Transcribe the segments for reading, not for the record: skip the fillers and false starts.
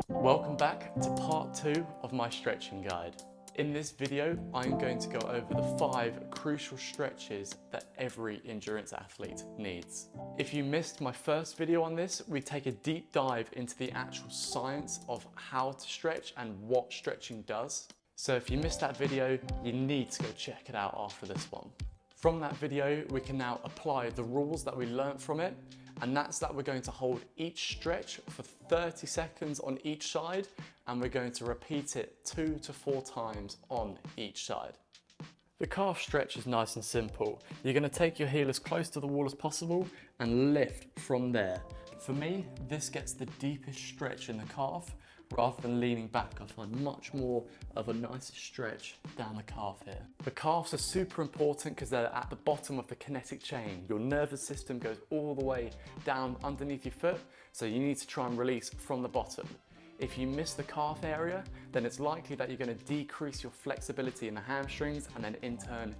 Welcome back to part 2 of my stretching guide. In this video, I'm going to go over the 5 crucial stretches that every endurance athlete needs. If you missed my first video on this, we take a deep dive into the actual science of how to stretch and what stretching does. So if you missed that video, you need to go check it out after this one. From that video, we can now apply the rules that we learned from it, and that's that we're going to hold each stretch for 30 seconds on each side, and we're going to repeat it 2 to 4 times on each side. The calf stretch is nice and simple. You're going to take your heel as close to the wall as possible and lift from there. For me, this gets the deepest stretch in the calf. Rather than leaning back, I find much more of a nicer stretch down the calf here. The calves are super important because they're at the bottom of the kinetic chain. Your nervous system goes all the way down underneath your foot, so you need to try and release from the bottom. If you miss the calf area, then it's likely that you're going to decrease your flexibility in the hamstrings and then in turn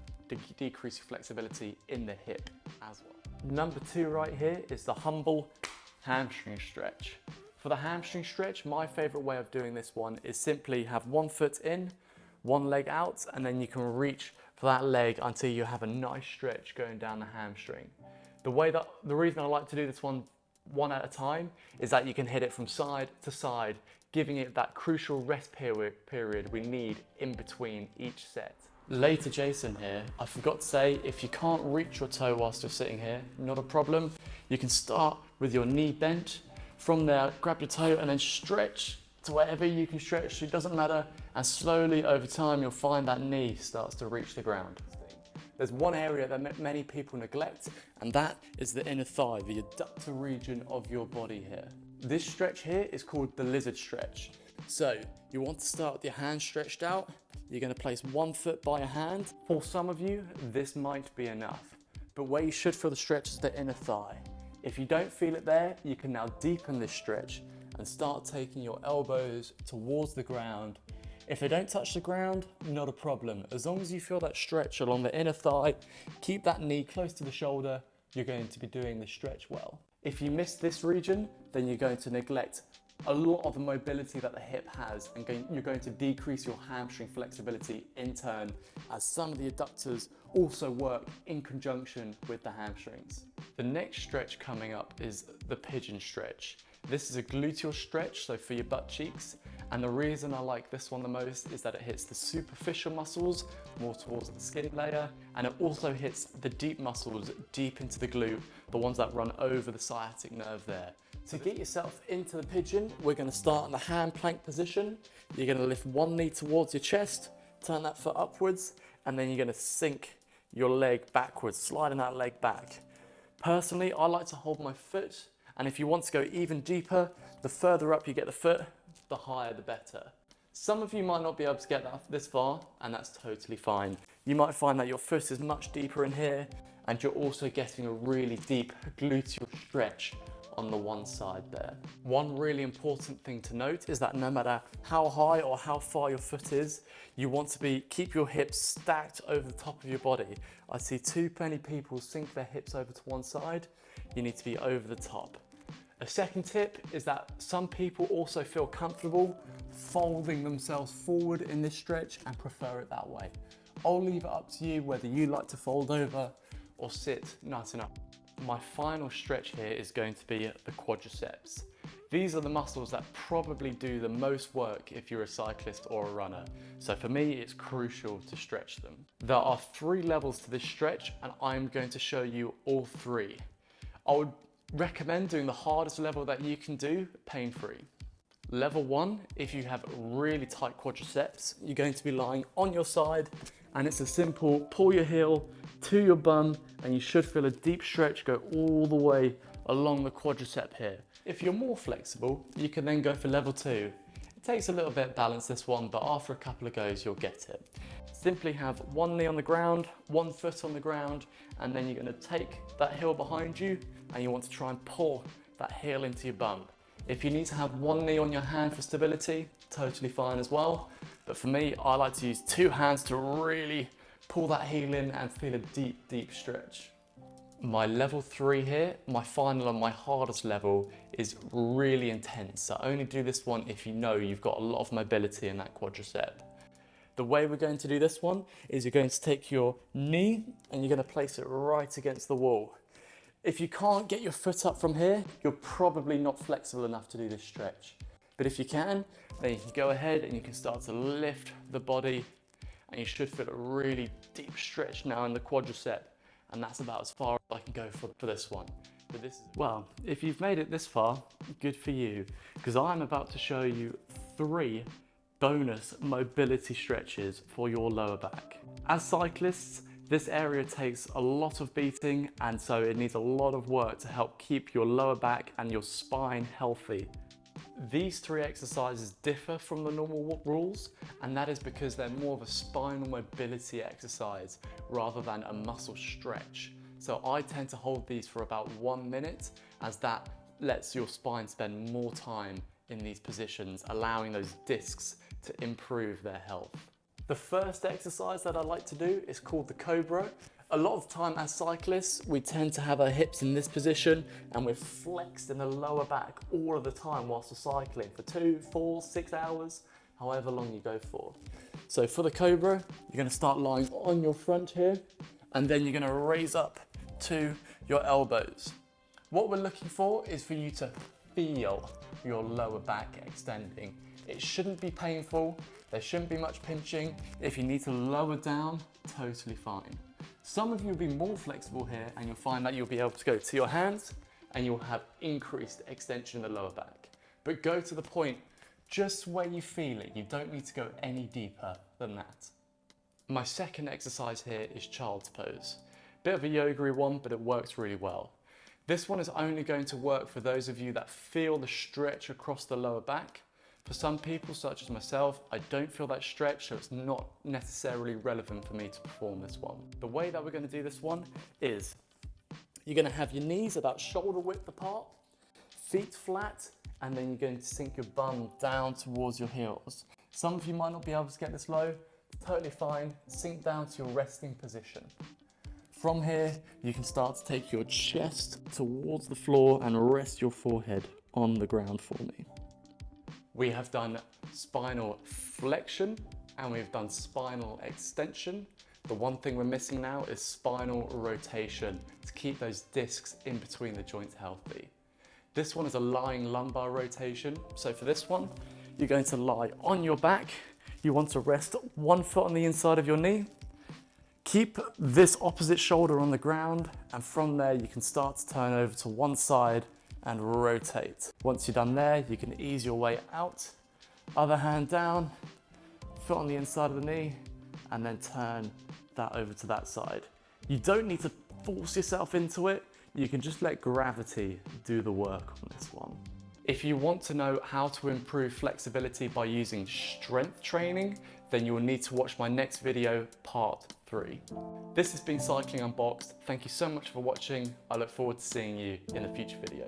decrease your flexibility in the hip as well. Number 2 right here is the humble hamstring stretch. For the hamstring stretch, my favorite way of doing this one is simply have one foot in, one leg out, and then you can reach for that leg until you have a nice stretch going down the hamstring. The reason I like to do this one at a time is that you can hit it from side to side, giving it that crucial rest period we need in between each set. Later Jason here, I forgot to say, if you can't reach your toe whilst you're sitting here, not a problem. You can start with your knee bent. From there, grab your toe and then stretch to wherever you can stretch, it doesn't matter. And slowly over time, you'll find that knee starts to reach the ground. There's one area that many people neglect, and that is the inner thigh, the adductor region of your body here. This stretch here is called the lizard stretch. So you want to start with your hand stretched out. You're going to place one foot by your hand. For some of you, this might be enough, but where you should feel the stretch is the inner thigh. If you don't feel it there, you can now deepen this stretch and start taking your elbows towards the ground. If they don't touch the ground, not a problem. As long as you feel that stretch along the inner thigh, keep that knee close to the shoulder, you're going to be doing the stretch well. If you miss this region, then you're going to neglect a lot of the mobility that the hip has, and you're going to decrease your hamstring flexibility in turn, as some of the adductors also work in conjunction with the hamstrings. The next stretch coming up is the pigeon stretch. This is a gluteal stretch, so for your butt cheeks, and the reason I like this one the most is that it hits the superficial muscles more towards the skin layer, and it also hits the deep muscles deep into the glute, the ones that run over the sciatic nerve there. To get yourself into the pigeon, we're going to start in the hand plank position. You're going to lift one knee towards your chest, turn that foot upwards, and then you're going to sink your leg backwards, sliding that leg back. Personally, I like to hold my foot, and if you want to go even deeper, the further up you get the foot, the higher the better. Some of you might not be able to get this far, and that's totally fine. You might find that your foot is much deeper in here, and you're also getting a really deep gluteal stretch on the one side there. One really important thing to note is that no matter how high or how far your foot is, you want to keep your hips stacked over the top of your body. I see too many people sink their hips over to one side. You need to be over the top. A second tip is that some people also feel comfortable folding themselves forward in this stretch and prefer it that way. I'll leave it up to you whether you like to fold over or sit nice and up. My final stretch here is going to be the quadriceps. These are the muscles that probably do the most work if you're a cyclist or a runner. So for me, it's crucial to stretch them. There are 3 levels to this stretch, and I'm going to show you all 3. I would recommend doing the hardest level that you can do, pain-free. Level 1, if you have really tight quadriceps, you're going to be lying on your side, and it's a simple pull your heel to your bum, and you should feel a deep stretch go all the way along the quadricep here. If you're more flexible, you can then go for level 2. It takes a little bit of balance, this one, but after a couple of goes, you'll get it. Simply have one knee on the ground, one foot on the ground, and then you're going to take that heel behind you, and you want to try and pull that heel into your bum. If you need to have one knee on your hand for stability, totally fine as well. But for me, I like to use 2 hands to really pull that heel in and feel a deep, deep stretch. My level 3 here, my final and my hardest level, is really intense. So only do this one if you know you've got a lot of mobility in that quadricep. The way we're going to do this one is you're going to take your knee and you're going to place it right against the wall. If you can't get your foot up from here, you're probably not flexible enough to do this stretch. But if you can, then you can go ahead and you can start to lift the body, and you should feel a really deep stretch now in the quadricep. And that's about as far as I can go for this one. But this is, well, if you've made it this far, good for you, because I'm about to show you 3 bonus mobility stretches for your lower back. As cyclists, this area takes a lot of beating, and so it needs a lot of work to help keep your lower back and your spine healthy. These 3 exercises differ from the normal rules, and that is because they're more of a spinal mobility exercise rather than a muscle stretch. So I tend to hold these for about 1 minute, as that lets your spine spend more time in these positions, allowing those discs to improve their health. The first exercise that I like to do is called the Cobra. A lot of the time as cyclists, we tend to have our hips in this position and we're flexed in the lower back all of the time whilst we're cycling for 2, 4, 6 hours, however long you go for. So for the Cobra, you're going to start lying on your front here, and then you're going to raise up to your elbows. What we're looking for is for you to feel your lower back extending. It shouldn't be painful, there shouldn't be much pinching. If you need to lower down, totally fine. Some of you will be more flexible here, and you'll find that you'll be able to go to your hands and you'll have increased extension in the lower back. But go to the point just where you feel it. You don't need to go any deeper than that. My second exercise here is child's pose. Bit of a yoga-y one, but it works really well. This one is only going to work for those of you that feel the stretch across the lower back. For some people, such as myself, I don't feel that stretch, so it's not necessarily relevant for me to perform this one. The way that we're going to do this one is you're going to have your knees about shoulder width apart, feet flat, and then you're going to sink your bum down towards your heels. Some of you might not be able to get this low, totally fine. Sink down to your resting position. From here, you can start to take your chest towards the floor and rest your forehead on the ground for me. We have done spinal flexion and we've done spinal extension. The one thing we're missing now is spinal rotation to keep those discs in between the joints healthy. This one is a lying lumbar rotation. So for this one, you're going to lie on your back. You want to rest one foot on the inside of your knee. Keep this opposite shoulder on the ground, and from there you can start to turn over to one side and rotate. Once you're done there, you can ease your way out. Other hand down, foot on the inside of the knee, and then turn that over to that side. You don't need to force yourself into it. You can just let gravity do the work on this one. If you want to know how to improve flexibility by using strength training, then you will need to watch my next video, part 3. This has been Cycling Unboxed. Thank you so much for watching. I look forward to seeing you in a future video.